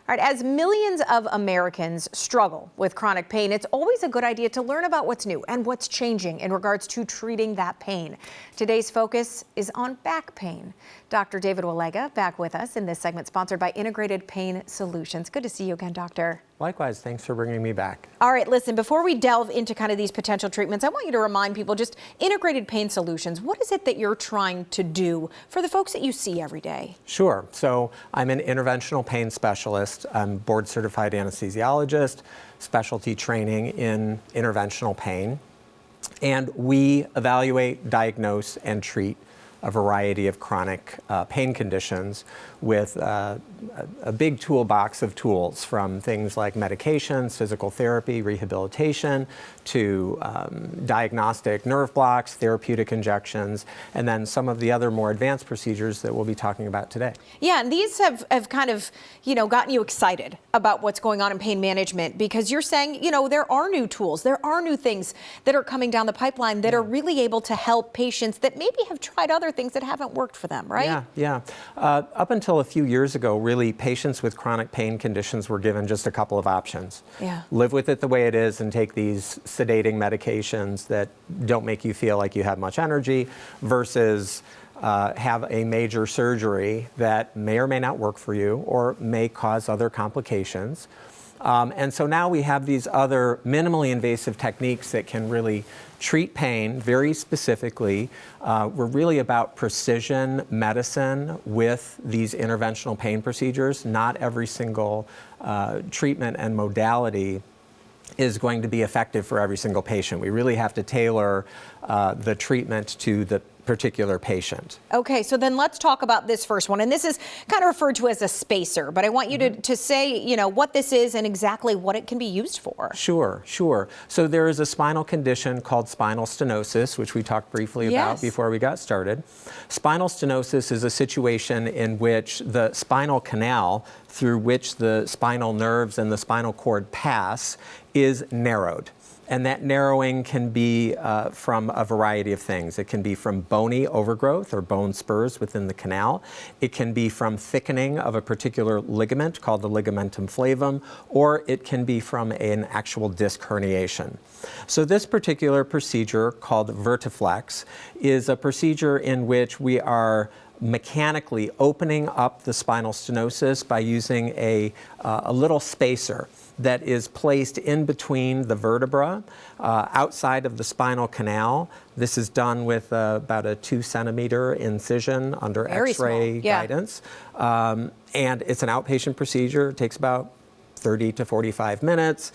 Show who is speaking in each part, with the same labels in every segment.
Speaker 1: All right, as millions of Americans struggle with chronic pain, it's always a good idea to learn about what's new and what's changing in regards to treating that pain. Today's focus is on back pain. Dr. David Walega back with us in this segment, sponsored by Integrated Pain Solutions. Good to see you again, Doctor.
Speaker 2: Likewise, thanks for bringing me back.
Speaker 1: All right, listen, before we delve into kind of these potential treatments, I want you to remind people just Integrated Pain Solutions. What is it that you're trying to do for the folks that you see every day?
Speaker 2: Sure. So I'm an interventional pain specialist. I'm board certified anesthesiologist, specialty training in interventional pain. And we evaluate, diagnose, and treat a variety of chronic pain conditions with a big toolbox of tools, from things like medications, physical therapy, rehabilitation, to diagnostic nerve blocks, therapeutic injections, and then some of the other more advanced procedures that we'll be talking about today.
Speaker 1: Yeah, and these have kind of, gotten you excited about what's going on in pain management, because you're saying, there are new tools, there are new things that are coming down the pipeline that are really able to help patients that maybe have tried other things that haven't worked for them, right?
Speaker 2: Yeah. Up until a few years ago, really, patients with chronic pain conditions were given just a couple of options.
Speaker 1: Yeah.
Speaker 2: Live with it the way it is and take these sedating medications that don't make you feel like you have much energy, versus have a major surgery that may or may not work for you or may cause other complications. And so now we have these other minimally invasive techniques that can really treat pain very specifically. We're really about precision medicine with these interventional pain procedures. Not every single treatment and modality is going to be effective for every single patient. We really have to tailor the treatment to the particular patient.
Speaker 1: Okay, so then let's talk about this first one. And this is kind of referred to as a spacer, but I want you to say, what this is and exactly what it can be used for.
Speaker 2: Sure. So there is a spinal condition called spinal stenosis, which we talked briefly about before we got started. Spinal stenosis is a situation in which the spinal canal through which the spinal nerves and the spinal cord pass is narrowed. And that narrowing can be from a variety of things. It can be from bony overgrowth or bone spurs within the canal. It can be from thickening of a particular ligament called the ligamentum flavum, or it can be from an actual disc herniation. So this particular procedure, called Vertiflex, is a procedure in which we are mechanically opening up the spinal stenosis by using a little spacer that is placed in between the vertebra outside of the spinal canal. This is done with about a 2-centimeter incision under X-ray guidance. And it's an outpatient procedure. It takes about 30 to 45 minutes.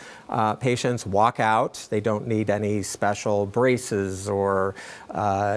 Speaker 2: Patients walk out. They don't need any special braces or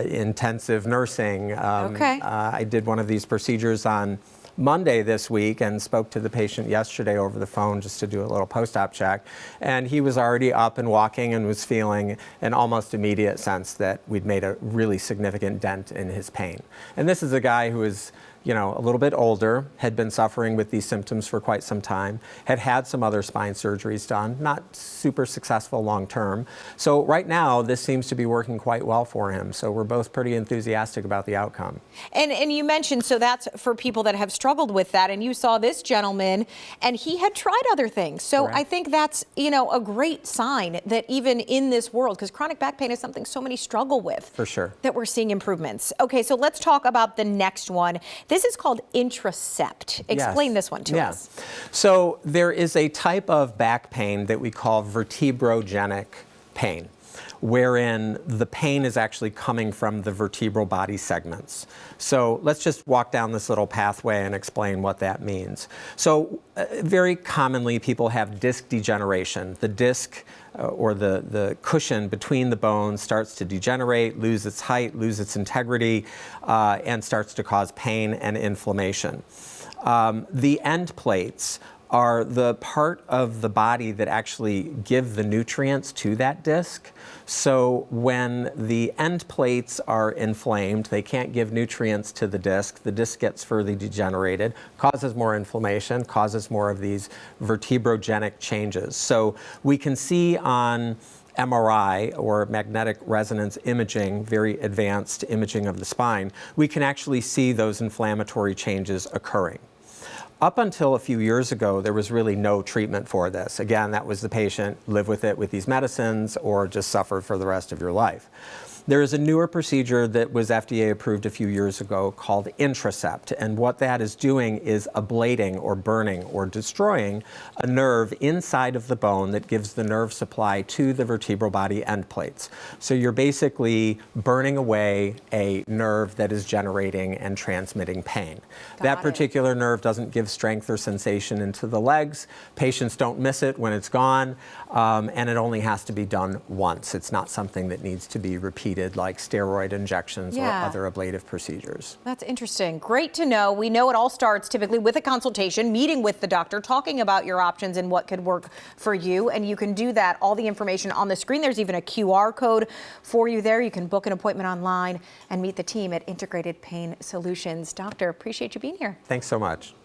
Speaker 2: intensive nursing. I did one of these procedures on Monday this week and spoke to the patient yesterday over the phone just to do a little post-op check. And he was already up and walking and was feeling an almost immediate sense that we'd made a really significant dent in his pain. And this is a guy who is a little bit older, had been suffering with these symptoms for quite some time, had had some other spine surgeries done, not super successful long term. So right now, this seems to be working quite well for him. So we're both pretty enthusiastic about the outcome.
Speaker 1: And you mentioned, so that's for people that have struggled with that. And you saw this gentleman, and he had tried other things. So I think that's, a great sign that even in this world, because chronic back pain is something so many struggle with.
Speaker 2: For sure.
Speaker 1: That we're seeing improvements. Okay, so let's talk about the next one. This is called Intracept. Explain this one to us.
Speaker 2: So there is a type of back pain that we call vertebrogenic pain, wherein the pain is actually coming from the vertebral body segments. So let's just walk down this little pathway and explain what that means. So very commonly people have disc degeneration. The disc or the cushion between the bones starts to degenerate, lose its height, lose its integrity, and starts to cause pain and inflammation. The end plates are the part of the body that actually give the nutrients to that disc. So when the end plates are inflamed, they can't give nutrients to the disc gets further degenerated, causes more inflammation, causes more of these vertebrogenic changes. So we can see on MRI or magnetic resonance imaging, very advanced imaging of the spine, we can actually see those inflammatory changes occurring. Up until a few years ago, there was really no treatment for this. Again, that was the patient live with it with these medicines or just suffer for the rest of your life. There is a newer procedure that was FDA approved a few years ago called Intracept, and what that is doing is ablating or burning or destroying a nerve inside of the bone that gives the nerve supply to the vertebral body end plates. So you're basically burning away a nerve that is generating and transmitting pain. That particular nerve doesn't give strength or sensation into the legs. Patients don't miss it when it's gone, and it only has to be done once. It's not something that needs to be repeated like steroid injections or other ablative procedures.
Speaker 1: That's interesting. Great to know. We know it all starts typically with a consultation, meeting with the doctor, talking about your options and what could work for you. And you can do that. All the information on the screen. There's even a QR code for you there. You can book an appointment online and meet the team at Integrated Pain Solutions. Doctor, appreciate you being here.
Speaker 2: Thanks so much.